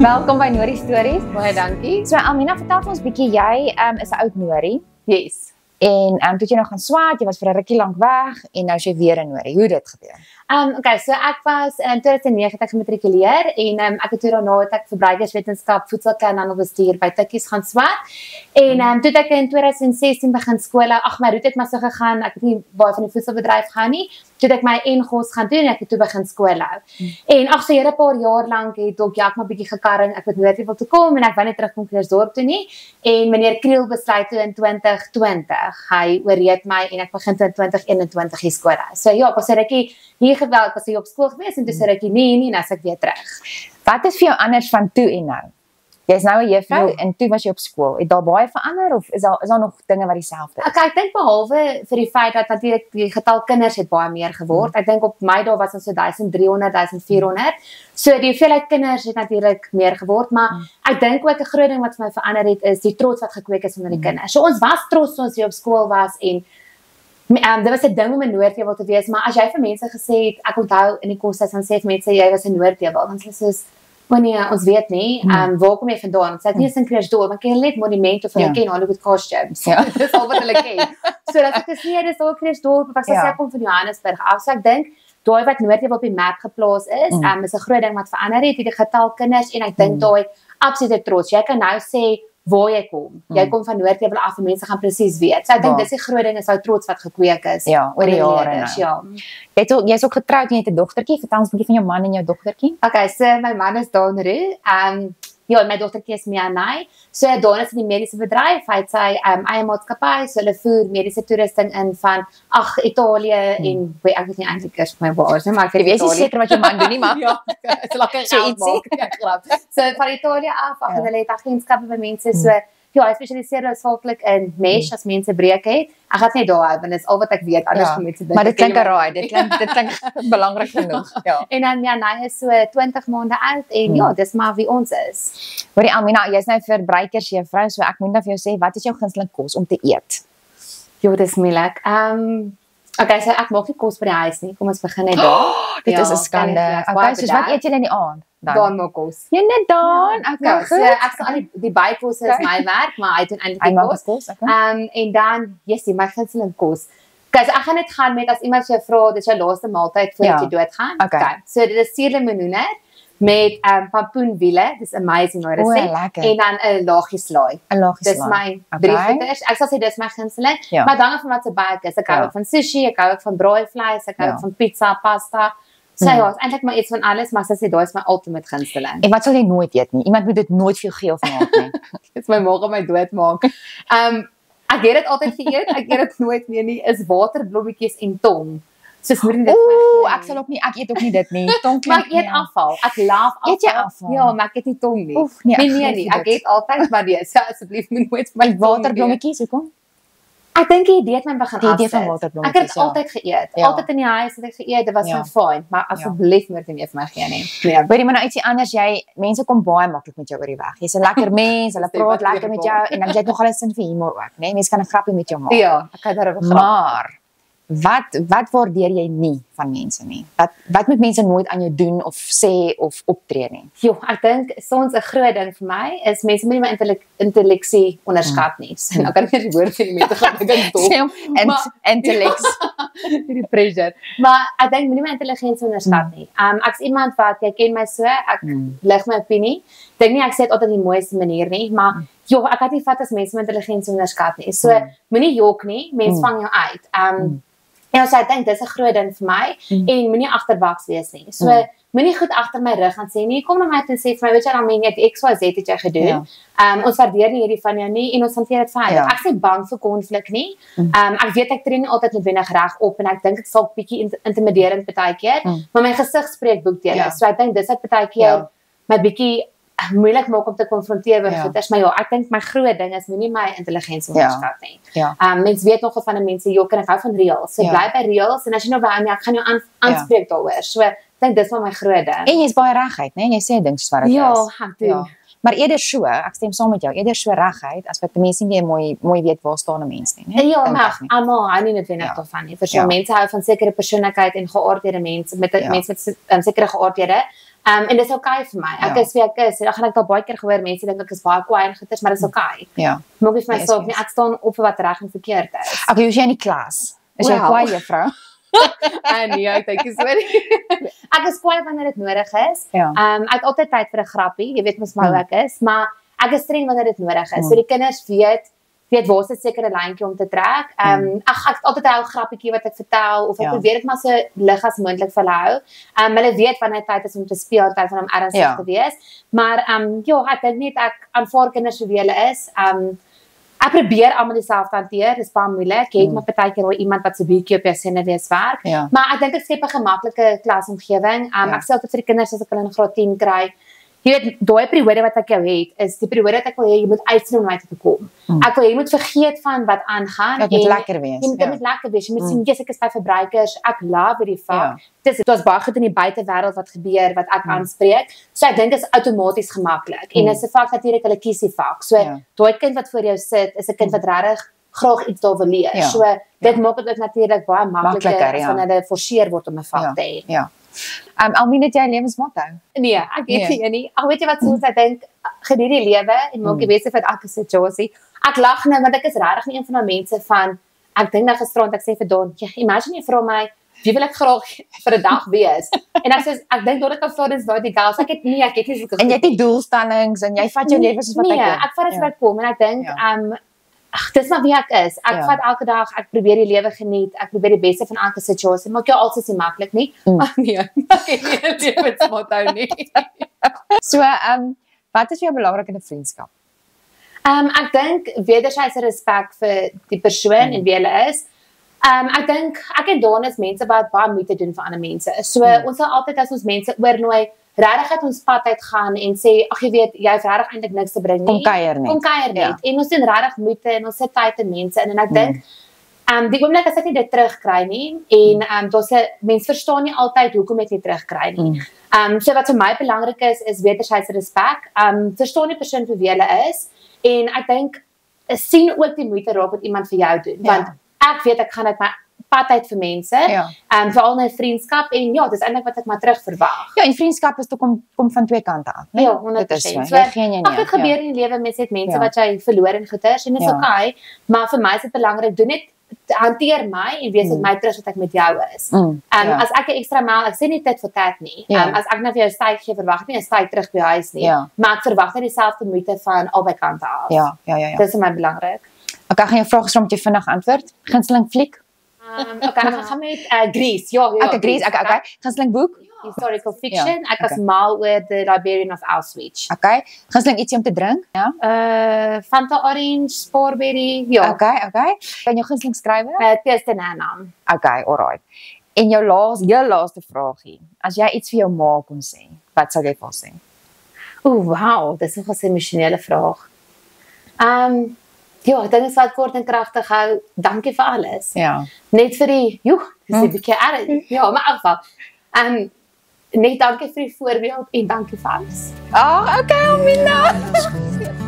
Welkom by Norie Stories. Baie dankie. So Almina, vertel vir ons bietjie, jy is 'n oud Norie Yes. en toe het jy nou gaan swaat, jy was vir 'n rukkie lank weg en nou is jy weer in Norie. Hoe het dit gebeur? Okay, so ek was in 2009 gematrikuleer en ek het toe daarna het ek verbruikerswetenskap, voedselkunde en handelsbestuur by Tikkies gaan swaat. En toe het ek in 2016 begin skool. My roete het maar so gegaan. Ek het nie baie van die voedselbedryf gaan nie. Toe het ek my NGOS gaan doen en ek het toe begin skool hou. En so 'n paar jaar lank het ook maar bietjie gekarring. Ek het nooit wil toe kom en ek wou net terugkom Kleersdorp toe nie. En meneer Kriel besluit toe in 2020, hy oorreed my en ek begin toe in 2021 hier skool hou. So ja, ek was 'n rukkie hier geweld, was hier op skool gewees en toe sê ek nee, nou is ek weer terug. Wat is vir jou anders van toe en nou? Jy's nou 'n juffrou en toe was jy op skool. Het daar baie verander of is daar nog dinge wat dieselfde is? Okay, ek dink behalwe vir die feit dat natuurlik die getal kinders het baie meer geword. Ek dink op my dae was ons so 1300, 1400. So die hoeveelheid kinders het natuurlik meer geword, maar ek dink ook 'n groot ding wat vir my verander het is die trots wat gekweek is onder die kinders. So ons was trots toe ons hier op skool was en dit was 'n ding om 'n Noordheuwel te wees, maar as jy vir mense gesê het, ek onthou in die koshuis dan sê vir mense jy was 'n Noordheuwel, dan sê soos wanneer ons weet nie, waar kom jy vandaan? Ons sê nie in Kleersdorp, maar ken net monumente of hulle ken Hollywood costumes. Dis al wat hulle ken. So dat ek gesê dis ook Kleersdorp, of ek sê ek kom van Johannesburg af. So ek dink daai wat Noordheuwel op die map geplaas is 'n groot ding wat verander het, die getal kinders en ek dink daai absolute trots. Jy kan nou sê waar jy kom. Jy kom van Noordheuwel af en mense gaan presies weet. So ek dink dis die groot ding is daai trots wat gekweek is. Ja, oor die jare. Ja. Jy's ook getroud en jy het 'n dogtertjie. Vertel ons 'n bietjie van jou man en jou dogtertjie. Okay, so my man is Danru. Ja, my dogtertjie is Mianai. So Daan is in die mediese bedryf. Hy het sy eie maatskappy, so hulle voer mediese toerusting in van Italië en ek weet nie eintlik eers my waar nie, maar ek weet nie seker wat jou man doen nie, maar ja, is lekker so ietsie. Ja, klap. So van Italië af, hulle het agentskappe by mense so ja, hy spesialiseer hoofsaaklik in mesh as mense breek het. Ek gaan net daar hou want dis al wat ek weet anders van mense dink. Maar dit klink raai, dit klink belangrik genoeg. Ja. En dan Mianai is so 20 maande oud en ja, dis maar wie ons is. Hoorie Almina, jy's nou verbruikersjuffrou, so ek moet nou vir jou sê, wat is jou gunsteling kos om te eet? Ja, dis moeilik. Okay, so ek maak nie kos by die huis nie. Kom ons begin net daar. Dit is 'n skande. Okay, so wat eet julle in die aand? Daan maak kos. Jy net Daan. Okay, goed. So ek sal al die bykos is my werk, maar hy doen eintlik die kos. En dan, my gunsteling kos. Okay, so ek gaan net gaan met as iemand jou vra, dis jou laaste maaltyd voordat jy doodgaan. Okay. So dit is suurlemoene met pampoenwiele, dis amazing nou resep. En dan 'n laagie slaai. 'n laagie slaai. Dis my drie goeders. Ek sal sê dis my gunsteling, maar dan van wat se baie is. Ek hou ook van sushi, ek hou ook van braaivleis, ek hou ook van pizza, pasta. So ja, eintlik maar iets van alles, maar sy sê daai is my ultimate gunsteling. En wat sal jy nooit eet nie? Iemand moet dit nooit vir jou gee of maak nie. Dis my ma gaan my doodmaak. Ek het dit altyd geëet, ek eet dit nooit meer nie, is waterblommetjies en tong. Soos moet dit ek eet ook nie dit nie. Tong maar ek eet afval. Ek love afval. Eet jy afval? Ja, maar ek eet nie tong nie. Nee, ek eet altyd maar dis. Asseblief moet nooit my waterblommetjies hoekom? Ek dink die idee het my begin afsit. Die idee van waterblommetjies. Ek het dit altyd geëet. Altyd in die huis het ek geëet, dit was my fyn, maar asseblief moet jy nie vir my gee nie. Nee. Hoorie maar nou ietsie anders, mense kom baie maklik met jou oor die weg. Jy's 'n lekker mens, hulle praat lekker met jou en dan jy het nog al 'n sin vir humor ook, né? Mense kan 'n grappie met jou maak. Ja, ek kan daaroor grap. Maar wat waardeer jy nie van mense nie? Wat moet mense nooit aan jou doen of sê of optree nie? Jo, ek dink soms 'n groot ding vir my is mense moet nie my intelleksie onderskat nie. So nou kan ek nie die woord vir die mense gaan dink dop. Intelleks. Die pressure. Maar ek dink moenie my intelligensie onderskat nie. Ek's iemand wat jy ken my so, ek lig my opinie. Dink nie ek sê dit altyd op die mooiste manier nie, maar ek het nie vat as mense my intelligensie onderskat nie. So moenie jok nie, mense vang jou uit. Ja, so ek dink dis 'n groot ding vir my en moenie agterbaks wees nie. So moenie goed agter my rug gaan sê nie. Kom na my toe en sê vir my, weet jy dan men jy XYZ het jy gedoen. Ons waardeer nie hierdie van jou nie en ons hanteer dit verder. Ek sê bang vir konflik nie. Ek weet ek tree nie altyd noodwendig reg op en ek dink ek sal bietjie intimiderend partykeer, maar my gesig spreek boekdele. So ek dink dis wat partykeer my bietjie moeilik maak om te konfronteer met goeders, maar ek dink my groot ding is moenie my intelligensie onderskat nie. Mense weet nogal van 'n mense, ek hou van reels. So bly by reels en as jy nou by my, ek gaan jou aanspreek daaroor. So ek dink dis maar my groot ding. En jy's baie reguit, né? Jy sê 'n ding soos wat dit is. Ja, ek doen. Maar eerder so, ek stem saam met jou, eerder so reguit as wat mense nie mooi weet waar staan 'n mens nie, né? Ja, maar almal hou nie noodwendig daarvan nie. Vir so mense hou van sekere persoonlikheid en geaardhede mense met mense met sekere geaardhede. En dis okay vir my. Ek is wie ek is. Dan gaan ek al baie keer gehoor mense dink ek is baie kwaai en goeters, maar dis okay. Ja. Maak nie vir my saak nie. Ek staan op vir wat reg en verkeerd is. Okay, hoe is jy in die klas? Is jy kwaai juffrou? Nee, ek dink is sorry. Ek is kwaai wanneer dit nodig is. Ja. Ek het altyd tyd vir 'n grappie. Jy weet mos maar hoe ek is, maar ek is streng wanneer dit nodig is. So die kinders weet waar is 'n sekere lyntjie om te trek. Ek het altyd 'n ou grappietjie wat ek vertel of ek probeer dit maar so lig as moontlik vir hulle hou. Hulle weet wanneer tyd is om te speel, tyd van om ernstig te wees. Maar ek dink net ek aanvaar kinders hoe hulle is. Ek probeer almal dieselfde hanteer, dis baie moeilik. Jy het maar partykeer hoor iemand wat so bietjie op jou senuwees werk. Maar ek dink dit skep 'n gemaklike klasomgewing. Ek sê altyd vir die kinders as ek hulle in graad 10 kry, jy weet, daai periode wat ek jou het, is die periode wat ek wil hê jy moet uitsien om my te kom. Ek wil jy moet vergeet van wat aangaan. Dit moet lekker wees. Dit moet lekker wees. Jy moet sien, ek is by verbruikers, ek love hierdie vak. Dit was baie goed in die buitewêreld wat gebeur wat ek aanspreek. So ek dink dit is outomaties gemaklik. En is 'n vak natuurlik hulle kies die vak. So daai kind wat voor jou sit, is 'n kind wat regtig graag iets daar wil leer. So dit maak dit natuurlik baie makliker as wanneer hulle geforseer word om 'n vak te hê. Ja. Almien, het jy 'n lewensmotto? Nee, ek het nie. Ag, weet jy wat soos ek dink, geniet die lewe en maak die beste van elke situasie. Ek lag nou want ek is regtig nie een van daai mense van ek dink nou gisterand ek sê vir Don, imagine jy vra my, wie wil ek graag vir 'n dag wees? En ek sê ek dink dat ek al Florence daai die girls, ek het nie so. En jy het nie doelstellings en jy vat jou lewe soos wat jy kan. Nee, ek vat dit wat kom en ek dink dis maar wie ek is. Ek vat elke dag, ek probeer die lewe geniet, ek probeer die beste van elke situasie. Maak jou altyd so maklik nie. Nee, ek het nie 'n lewensmotto nie. So, wat is jou belangrik in 'n vriendskap? Ek dink wederwysige respek vir die persoon en wie hulle is. Ek dink ek en Don is mense wat baie moeite doen vir ander mense. So ons sal altyd as ons mense oornooi regtig uit ons pad uit gaan en sê ag jy weet jy het regtig eintlik niks te bring nie. Kom kuier net. En ons doen regtig moeite en ons sit tyd in mense in en ek dink die oomblik as ek nie dit terugkry nie en daar's 'n mens verstaan nie altyd hoekom ek dit terugkry nie. So wat vir my belangrik is wederwysige respek. Verstaan die persoon vir wie hulle is en ek dink sien ook die moeite raak wat iemand vir jou doen want ek weet ek gaan uit my pad uit vir mense, veral in 'n vriendskap en dis eintlik wat ek maar terug verwag. Ja, en vriendskap is kom van twee kante af, né? Ja, 100%. So, dit gebeur in die lewe, mense het mense wat jy verloor en goeters en dit is okay, maar vir my is dit belangrik, doen net hanteer my en wees dit my terug wat ek met jou is. As ek 'n ekstra maal, ek sê nie tyd vir tyd nie. As ek nou vir jou tyd gee, verwag nie 'n tyd terug by huis nie, maar ek verwag net dieselfde moeite van albei kante af. Ja. Dit is vir my belangrik. Okay, gaan jou vrae gesê moet jy vinnig antwoord. Gunsteling fliek? Okay, ek gaan met Grease. Ja. Okay, Grease. Okay. Gunsteling boek? Historical fiction. Ek was mal oor The Librarian of Auschwitz. Okay. Gunsteling ietsie om te drink? Ja. Fanta Orange, Sparberry. Ja. Okay. En jou gunsteling skrywer? Kirsten Hanna. Okay, alright. En jou laaste vraagie. As jy iets vir jou ma kon sê, wat sal jy vir haar sê? Wow, dis 'n emosionele vraag. Ja, ek dink dit is wat kort en kragtig hou. Dankie vir alles. Ja. Net vir die, dis 'n bietjie erg. Ja, maar in elk geval. Net dankie vir die voorbeeld en dankie vir alles. Okay, Amina.